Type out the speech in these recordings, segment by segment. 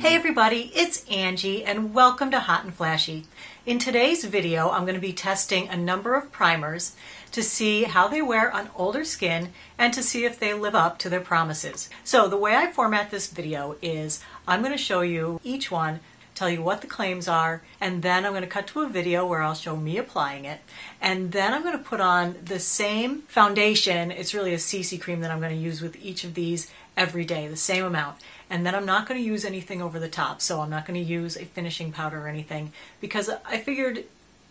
Hey everybody, it's Angie and welcome to Hot and Flashy. In today's video, I'm going to be testing a number of primers to see how they wear on older skin and to see if they live up to their promises. So the way I format this video is I'm going to show you each one, tell you what the claims are, and then I'm going to cut to a video where I'll show me applying it. And then I'm going to put on the same foundation. It's really a CC cream that I'm going to use with each of these every day, the same amount. And then I'm not going to use anything over the top, so I'm not going to use a finishing powder or anything, because I figured,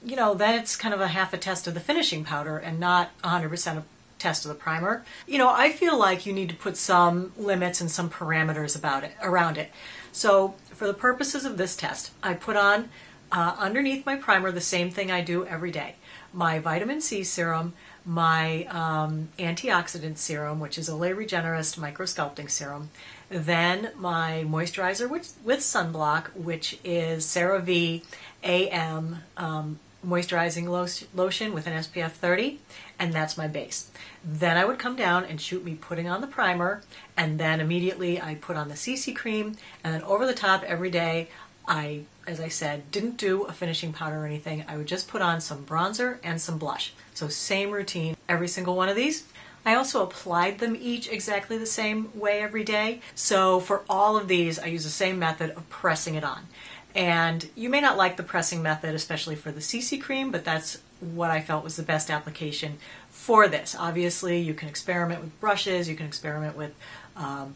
you know, then it's kind of a half a test of the finishing powder and not 100% a test of the primer. You know, I feel like you need to put some limits and some parameters around it. So for the purposes of this test, I put on underneath my primer the same thing I do every day. My vitamin C serum, my antioxidant serum, which is Olay Regenerist Micro Sculpting Serum, then my moisturizer with sunblock, which is CeraVe AM moisturizing lotion with an SPF 30, and that's my base. Then I would come down and shoot me putting on the primer, and then immediately I put on the CC cream, and then over the top every day I, as I said, didn't do a finishing powder or anything. I would just put on some bronzer and some blush. So same routine every single one of these. I also applied them each exactly the same way every day. So for all of these, I use the same method of pressing it on. And you may not like the pressing method, especially for the CC cream, but that's what I felt was the best application for this. Obviously, you can experiment with brushes, you can experiment with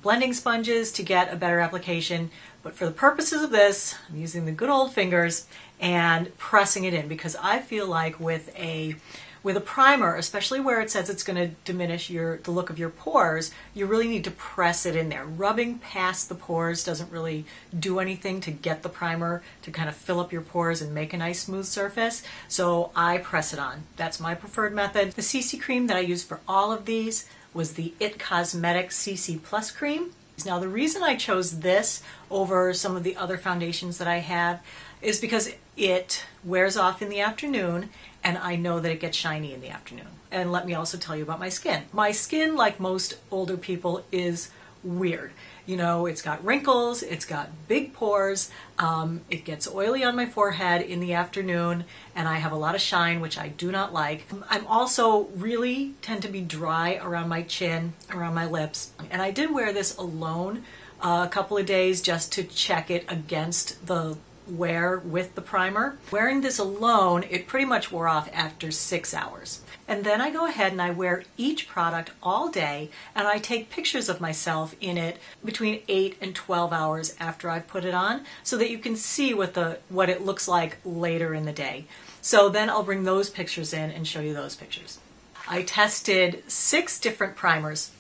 blending sponges to get a better application, but for the purposes of this, I'm using the good old fingers and pressing it in, because I feel like with a primer, especially where it says it's going to diminish the look of your pores, you really need to press it in there. Rubbing past the pores doesn't really do anything to get the primer to kind of fill up your pores and make a nice smooth surface, so I press it on. That's my preferred method. The CC cream that I used for all of these was the IT Cosmetics CC Plus cream. Now the reason I chose this over some of the other foundations that I have is because it wears off in the afternoon, and I know that it gets shiny in the afternoon. And let me also tell you about my skin. My skin, like most older people, is weird. You know, it's got wrinkles, it's got big pores, it gets oily on my forehead in the afternoon, and I have a lot of shine, which I do not like. I'm also really tend to be dry around my chin, around my lips, and I did wear this alone a couple of days just to check it against the wear with the primer. Wearing this alone, it pretty much wore off after 6 hours. And then I go ahead and I wear each product all day, and I take pictures of myself in it between 8 and 12 hours after I've put it on, so that you can see what it looks like later in the day. So then I'll bring those pictures in and show you those pictures. I tested 6 different primers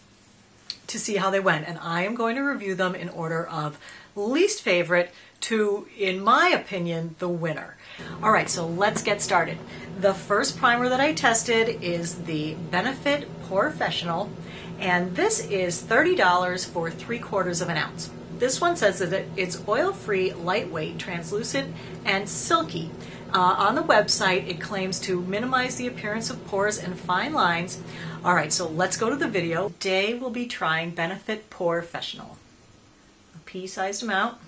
to see how they went, and I am going to review them in order of least favorite to, in my opinion, the winner. All right, so let's get started. The first primer that I tested is the Benefit POREfessional, and this is $30 for 3/4 of an ounce. This one says that it's oil-free, lightweight, translucent, and silky. On the website, it claims to minimize the appearance of pores and fine lines. All right, so let's go to the video. Today we'll be trying Benefit POREfessional. A pea-sized amount.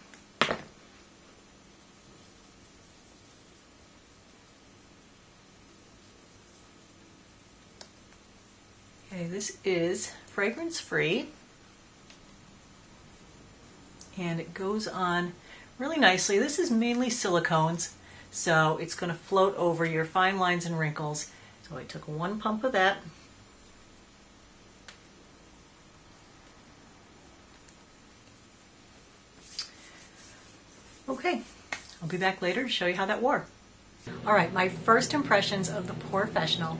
Okay, this is fragrance-free, and it goes on really nicely. This is mainly silicones, so it's going to float over your fine lines and wrinkles. So I took 1 pump of that. Okay, I'll be back later to show you how that wore. All right, my first impressions of the POREfessional.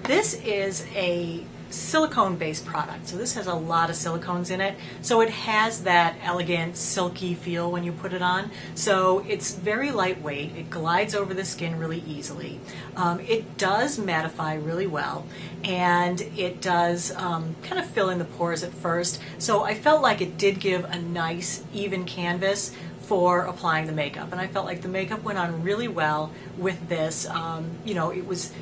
This is a silicone-based product, so this has a lot of silicones in it, so it has that elegant, silky feel when you put it on. So it's very lightweight, it glides over the skin really easily. It does mattify really well, and it does kind of fill in the pores at first, so I felt like it did give a nice, even canvas for applying the makeup, and I felt like the makeup went on really well with this. You know, it was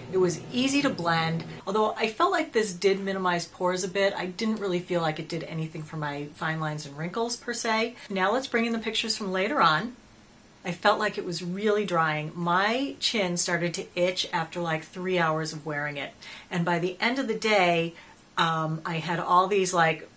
easy to blend. Although I felt like this did minimize pores a bit, I didn't really feel like it did anything for my fine lines and wrinkles per se. Now let's bring in the pictures from later on. I felt like it was really drying. My chin started to itch after like 3 hours of wearing it, and by the end of the day, I had all these like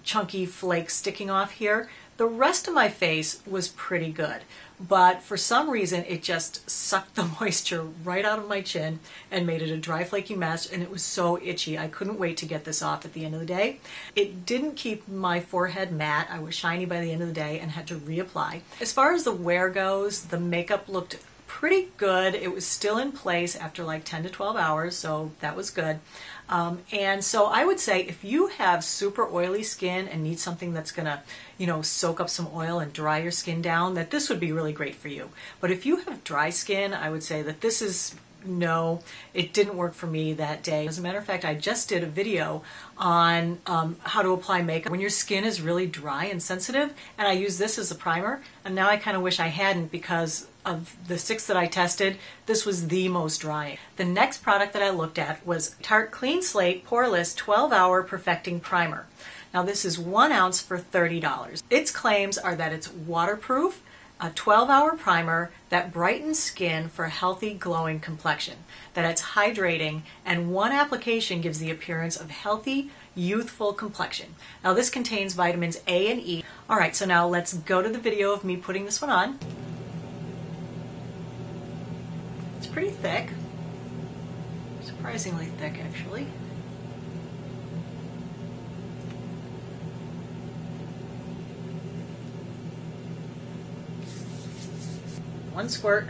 chunky flakes sticking off here. The rest of my face was pretty good, but for some reason it just sucked the moisture right out of my chin and made it a dry, flaky mess, and it was so itchy. I couldn't wait to get this off at the end of the day. It didn't keep my forehead matte. I was shiny by the end of the day and had to reapply. As far as the wear goes, the makeup looked pretty good. It was still in place after like 10 to 12 hours, so that was good. And so I would say if you have super oily skin and need something that's gonna, you know, soak up some oil and dry your skin down, that this would be really great for you. But if you have dry skin, I would say that this is, no, it didn't work for me that day. As a matter of fact, I just did a video on how to apply makeup when your skin is really dry and sensitive, and I use this as a primer, and now I kind of wish I hadn't, because of the 6 that I tested, this was the most drying. The next product that I looked at was Tarte Clean Slate Poreless 12-Hour Perfecting Primer. Now this is 1 ounce for $30. Its claims are that it's waterproof, a 12-hour primer that brightens skin for a healthy, glowing complexion, that it's hydrating, and one application gives the appearance of healthy, youthful complexion. Now this contains vitamins A and E. All right, so now let's go to the video of me putting this one on. It's pretty thick, surprisingly thick actually. One squirt.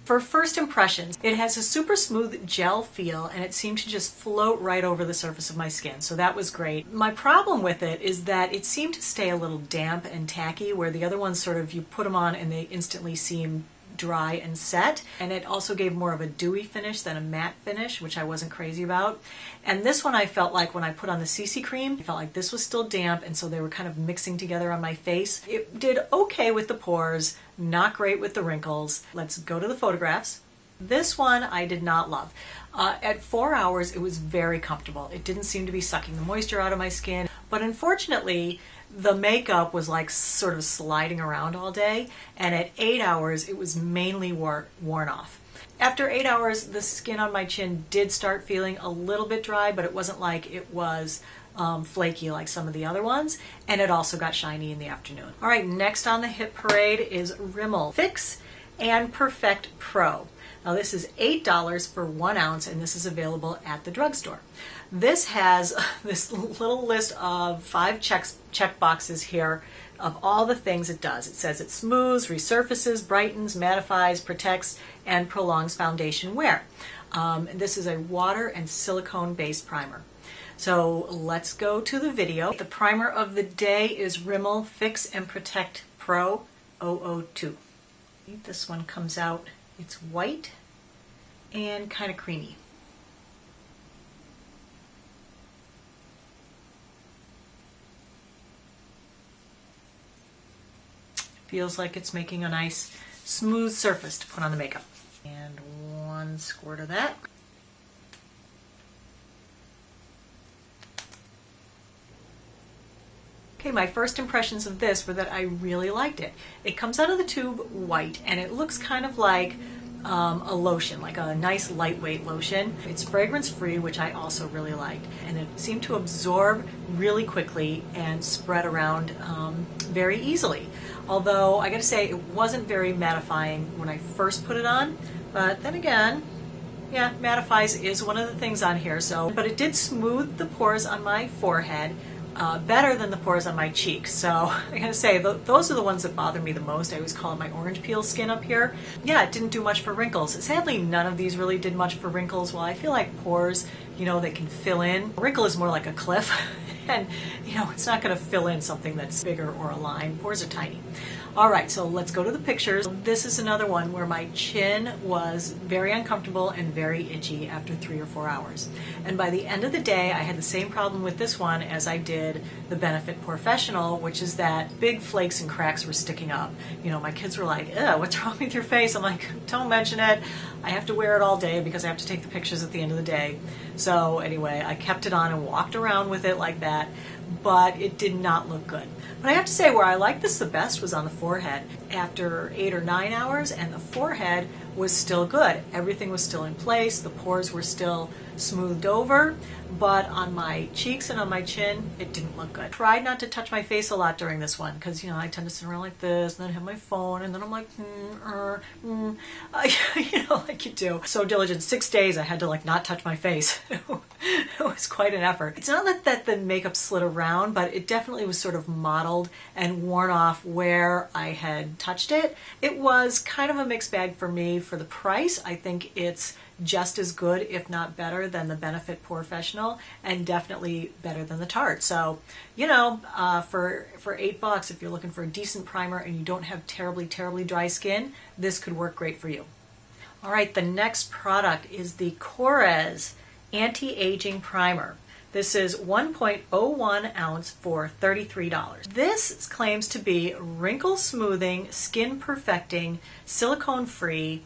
For first impressions, it has a super smooth gel feel, and it seemed to just float right over the surface of my skin, so that was great. My problem with it is that it seemed to stay a little damp and tacky, where the other ones sort of, you put them on and they instantly seem dry and set, and it also gave more of a dewy finish than a matte finish, which I wasn't crazy about. And this one I felt like when I put on the CC cream, I felt like this was still damp, and so they were kind of mixing together on my face. It did okay with the pores, not great with the wrinkles. Let's go to the photographs. This one I did not love. At 4 hours it was very comfortable. It didn't seem to be sucking the moisture out of my skin, but unfortunately the makeup was like sort of sliding around all day, and at 8 hours it was mainly worn off. After 8 hours, the skin on my chin did start feeling a little bit dry, but it wasn't like it was flaky like some of the other ones, and it also got shiny in the afternoon. All right, next on the hit parade is Rimmel Fix Perfect Pro. Now this is $8 for 1 ounce, and this is available at the drugstore. This has this little list of 5 check boxes here of all the things it does. It says it smooths, resurfaces, brightens, mattifies, protects, and prolongs foundation wear. This is a water and silicone based primer. So let's go to the video. The primer of the day is Rimmel Fix and Protect Pro 002. This one comes out, it's white and kind of creamy. Feels like it's making a nice smooth surface to put on the makeup. And 1 squirt of that. Okay, my first impressions of this were that I really liked it. It comes out of the tube white, and it looks kind of like a lotion, like a nice lightweight lotion. It's fragrance free, which I also really liked, and it seemed to absorb really quickly and spread around very easily. Although I gotta say it wasn't very mattifying when I first put it on, but then again, yeah, mattifies is one of the things on here. But it did smooth the pores on my forehead better than the pores on my cheeks. So I gotta say, those are the ones that bother me the most. I always call it my orange peel skin up here. Yeah, it didn't do much for wrinkles. Sadly, none of these really did much for wrinkles. Well, I feel like pores, you know, they can fill in. A wrinkle is more like a cliff. And, you know, it's not going to fill in something that's bigger or a line. Pores are tiny. All right, so let's go to the pictures. This is another one where my chin was very uncomfortable and very itchy after 3 or 4 hours. And by the end of the day, I had the same problem with this one as I did the Benefit POREfessional, which is that big flakes and cracks were sticking up. You know, my kids were like, "Ew, what's wrong with your face?" I'm like, "Don't mention it. I have to wear it all day because I have to take the pictures at the end of the day." So anyway, I kept it on and walked around with it like that, but it did not look good. But I have to say, where I liked this the best was on the forehead. After 8 or 9 hours, and the forehead was still good. Everything was still in place, the pores were still smoothed over, but on my cheeks and on my chin, it didn't look good. Tried not to touch my face a lot during this one, because, you know, I tend to sit around like this, and then have my phone, and then I'm like, you know, like you do. So diligent, 6 days I had to like not touch my face. It was quite an effort. It's not that the makeup slid around, but it definitely was sort of mottled and worn off where I had touched it. It was kind of a mixed bag for me. For the price, I think it's just as good, if not better, than the Benefit POREfessional, and definitely better than the Tarte. So, you know, for $8, if you're looking for a decent primer and you don't have terribly dry skin, this could work great for you. All right, the next product is the Korres Anti-Aging Primer. This is 1.01 ounce for $33. This claims to be wrinkle smoothing, skin perfecting, silicone free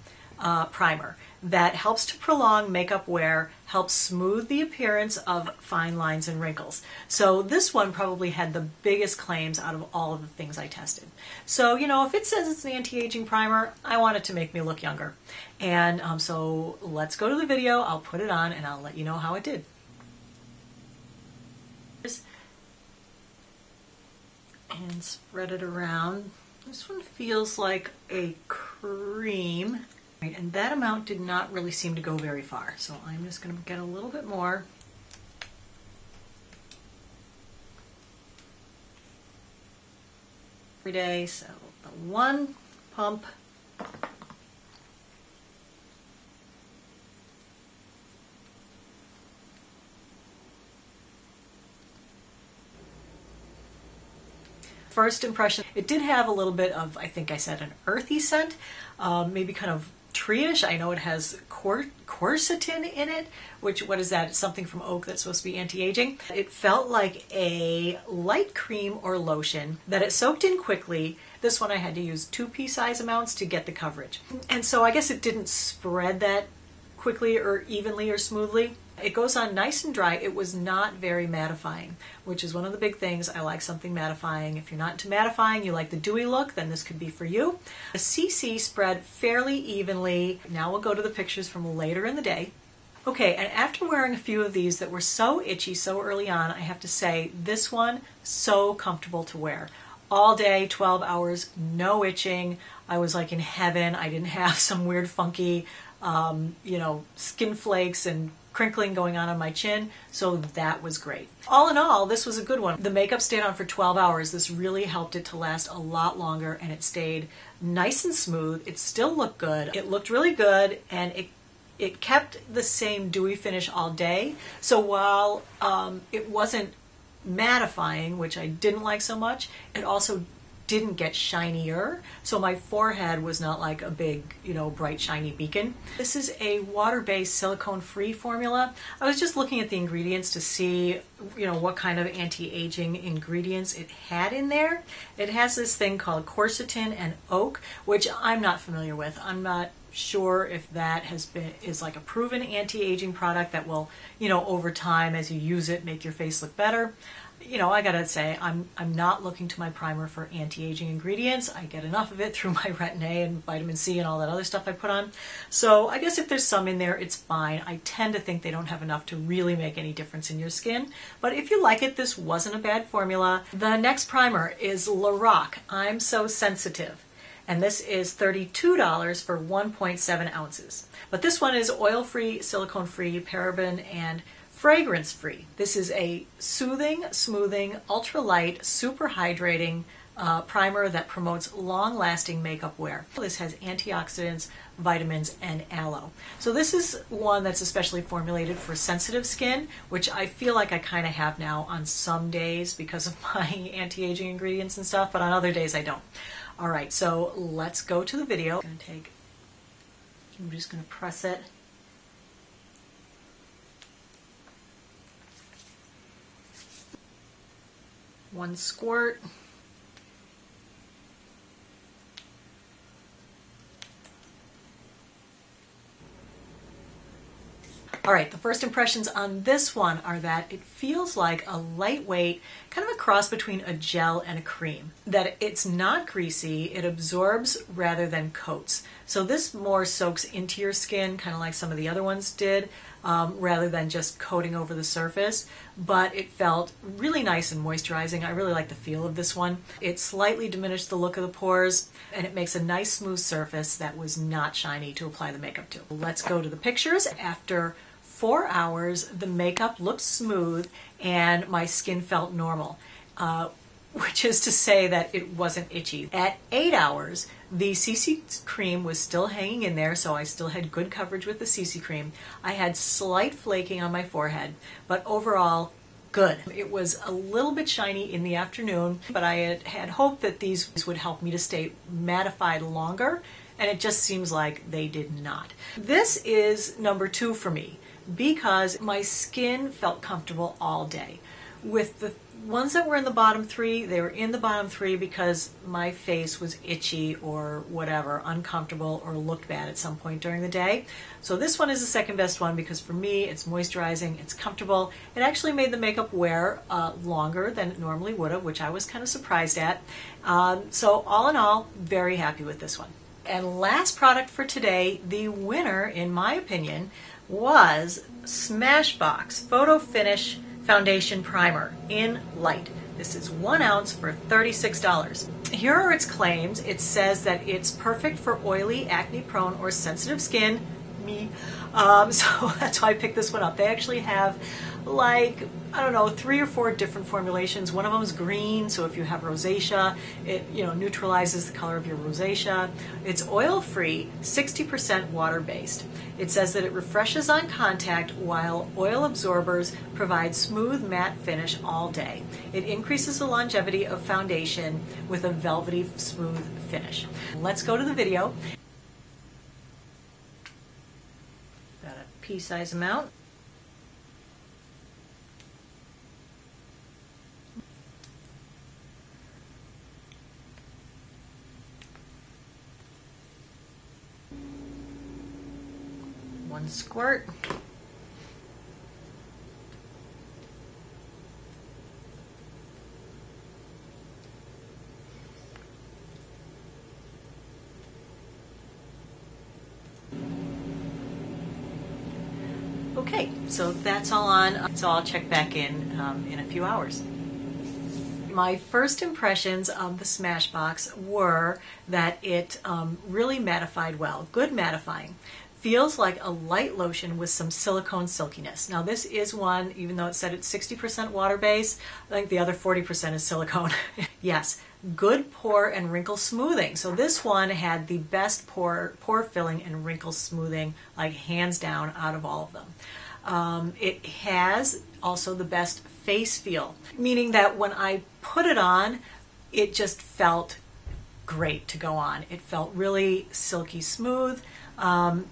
primer that helps to prolong makeup wear, helps smooth the appearance of fine lines and wrinkles. So this one probably had the biggest claims out of all of the things I tested. So, you know, if it says it's an anti-aging primer, I want it to make me look younger. And so let's go to the video. I'll put it on and I'll let you know how it did. And spread it around. This one feels like a cream. And that amount did not really seem to go very far, so I'm just going to get a little bit more. Every day, so the one pump. First impression, it did have a little bit of, I think I said, an earthy scent, maybe kind of tree-ish. I know it has quercetin in it, which, what is that? It's something from oak that's supposed to be anti-aging. It felt like a light cream or lotion that it soaked in quickly. This one I had to use 2 pea size amounts to get the coverage. And so I guess it didn't spread that quickly or evenly or smoothly. It goes on nice and dry. It was not very mattifying, which is one of the big things. I like something mattifying. If you're not into mattifying, you like the dewy look, then this could be for you. The CC spread fairly evenly. Now we'll go to the pictures from later in the day. Okay, and after wearing a few of these that were so itchy so early on, I have to say this one, so comfortable to wear. All day, 12 hours, no itching. I was like in heaven. I didn't have some weird funky, you know, skin flakes and crinkling going on my chin, so that was great. All in all, this was a good one. The makeup stayed on for 12 hours. This really helped it to last a lot longer, and it stayed nice and smooth. It still looked good. It looked really good, and it kept the same dewy finish all day. So while it wasn't mattifying, which I didn't like so much, it also didn't get shinier, so my forehead was not like a big, you know, bright shiny beacon. This is a water-based silicone-free formula. I was just looking at the ingredients to see, you know, what kind of anti-aging ingredients it had in there. It has this thing called quercetin and oak, which I'm not familiar with. I'm not sure if that is like a proven anti-aging product that will, you know, over time as you use it, make your face look better. You know, I gotta say, I'm not looking to my primer for anti-aging ingredients. I get enough of it through my Retin-A and vitamin C and all that other stuff I put on. So I guess if there's some in there, it's fine. I tend to think they don't have enough to really make any difference in your skin. But if you like it, this wasn't a bad formula. The next primer is Loroc, I'm So Sensitive. And this is $32 for 1.7 ounces. But this one is oil-free, silicone-free, paraben, and fragrance-free. This is a soothing, smoothing, ultra-light, super hydrating primer that promotes long-lasting makeup wear. This has antioxidants, vitamins, and aloe. So this is one that's especially formulated for sensitive skin, which I feel like I kind of have now on some days because of my anti-aging ingredients and stuff, but on other days I don't. All right, so let's go to the video. I'm just going to press it. One squirt. All right, the first impressions on this one are that it feels like a lightweight, kind of a cross between a gel and a cream. That it's not greasy, it absorbs rather than coats. So this more soaks into your skin, kind of like some of the other ones did, rather than just coating over the surface. But it felt really nice and moisturizing. I really like the feel of this one. It slightly diminished the look of the pores, and it makes a nice smooth surface that was not shiny to apply the makeup to. Let's go to the pictures. After 4 hours, the makeup looked smooth and my skin felt normal, which is to say that it wasn't itchy. At 8 hours, the CC cream was still hanging in there, so I still had good coverage with the CC cream. I had slight flaking on my forehead, but overall, good. It was a little bit shiny in the afternoon, but I had hoped that these would help me to stay mattified longer, and it just seems like they did not. This is number 2 for me, because my skin felt comfortable all day. With the ones that were in the bottom 3, they were in the bottom 3 because my face was itchy or whatever, uncomfortable, or looked bad at some point during the day. So this one is the second best one because for me it's moisturizing, it's comfortable. It actually made the makeup wear longer than it normally would have, which I was kind of surprised at. So all in all, very happy with this one. And last product for today, the winner in my opinion, was Smashbox Photo Finish Foundation Primer in Light. This is 1 ounce for $36. Here are its claims. It says that it's perfect for oily, acne-prone, or sensitive skin. Me. So that's why I picked this one up. They actually have like, I don't know, 3 or 4 different formulations. One of them is green, so if you have rosacea, it neutralizes the color of your rosacea. It's oil-free, 60% water-based. It says that it refreshes on contact while oil absorbers provide smooth matte finish all day. It increases the longevity of foundation with a velvety smooth finish. Let's go to the video. Got a pea-size amount. One squirt. Okay, so that's all on. So I'll check back in a few hours. My first impressions of the Smashbox were that it really mattified well. Good mattifying. Feels like a light lotion with some silicone silkiness. Now this is one, even though it said it's 60% water-based, I think the other 40% is silicone. Yes, good pore and wrinkle smoothing. So this one had the best pore filling and wrinkle smoothing, like hands down, out of all of them. It has also the best face feel, meaning that when I put it on, it just felt great to go on. It felt really silky smooth.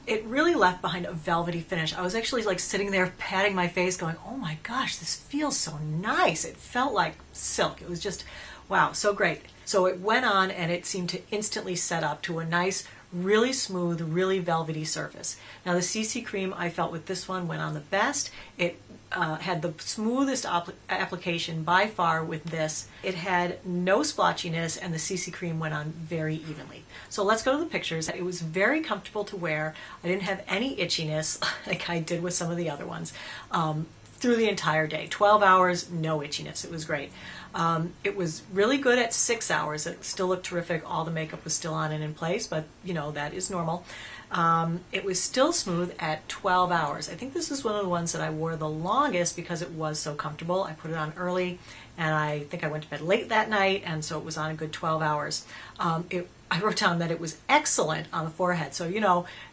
It really left behind a velvety finish. I was actually like sitting there patting my face going, oh my gosh, this feels so nice. It felt like silk. It was just, wow, so great. So it went on and it seemed to instantly set up to a nice, really smooth, really velvety surface. Now the CC cream I felt with this one went on the best. It had the smoothest application by far with this. It had no splotchiness and the CC cream went on very evenly. So let's go to the pictures. It was very comfortable to wear. I didn't have any itchiness like I did with some of the other ones through the entire day. 12 hours, no itchiness. It was great. It was really good at 6 hours. It still looked terrific. All the makeup was still on and in place, but that is normal. It was still smooth at 12 hours. I think this is one of the ones that I wore the longest because it was so comfortable. I put it on early and I think I went to bed late that night, and so it was on a good 12 hours. I wrote down that it was excellent on the forehead. So,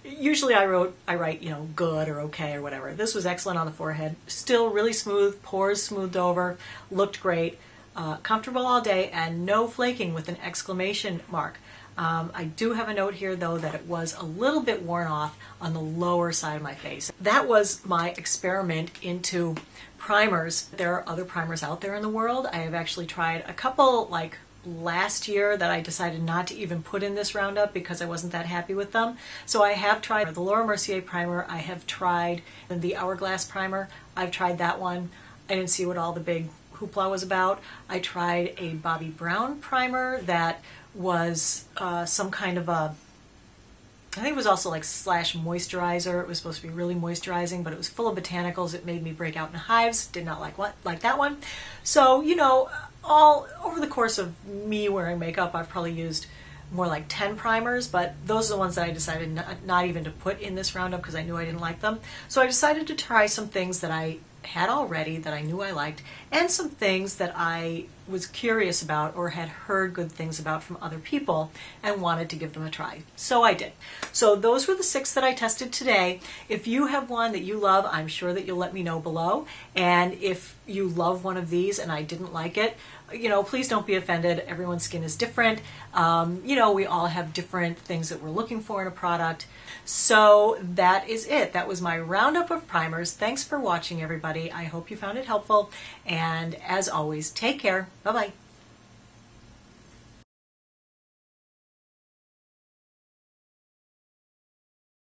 usually I write, good or okay or whatever. This was excellent on the forehead. Still really smooth, pores smoothed over, looked great, comfortable all day, and no flaking with an exclamation mark. I do have a note here though that it was a little bit worn off on the lower side of my face. That was my experiment into primers. There are other primers out there in the world. I have actually tried a couple like last year that I decided not to even put in this roundup because I wasn't that happy with them. So I have tried the Laura Mercier primer. I have tried the Hourglass primer. I've tried that one. I didn't see what all the big hoopla was about. I tried a Bobbi Brown primer that was some kind of a, I think it was also like slash moisturizer. It was supposed to be really moisturizing, but it was full of botanicals. It made me break out in hives. Did not like that one. So, you know, all over the course of me wearing makeup, I've probably used more like 10 primers, but those are the ones that I decided not even to put in this roundup because I knew I didn't like them. So I decided to try some things that I had already that I knew I liked, and some things that I was curious about or had heard good things about from other people and wanted to give them a try. So I did. So those were the 6 that I tested today. If you have one that you love, I'm sure that you'll let me know below. And if you love one of these and I didn't like it, you know, please don't be offended. Everyone's skin is different. You know, we all have different things that we're looking for in a product. So that is it. That was my roundup of primers. Thanks for watching, everybody. I hope you found it helpful. And as always, take care. Bye-bye.